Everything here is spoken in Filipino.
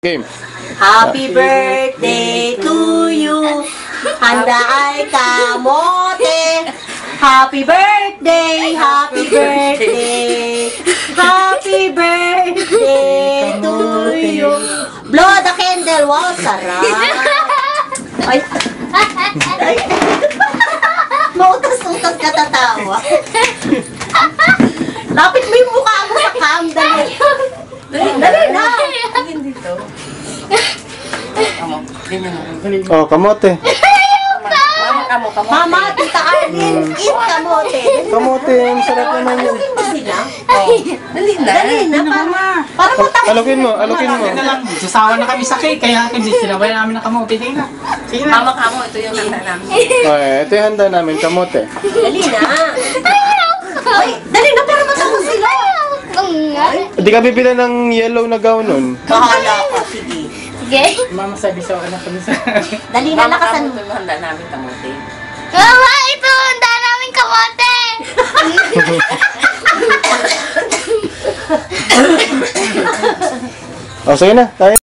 Game. Happy birthday to you. Handa ay kamote. Happy birthday, happy birthday. Happy birthday to you. Blow the candle. Wow, sarap. Ay. Ay. Mautas-utas ka tatawa. Lapit mo yung mukha mo sa cam. Dali na. Hindi dito. Oh, kamote. Mama, Tita Arlene, eat kamote. Kamote, ang sarap naman yun. Mo sila? Dali na. Dali na, para matapos. Alukin mo. Sasawa na kami sa cake, kaya hindi sinabay namin ng kamote. Sige na. Mama ka mo, ito yung handa namin. Okay, ito yung handa namin, kamote. Dali na. Ay, dali na para matapos sila. Hindi ka bibila ng yellow na gown nun. Bahala ka, sige. Mama sabi sa anak ko sa... Dali na, Mama ka lakasan mo, mo. ito yung handa namin kamote. Mama, ito handa namin kamote! Oh, sige na, tayo.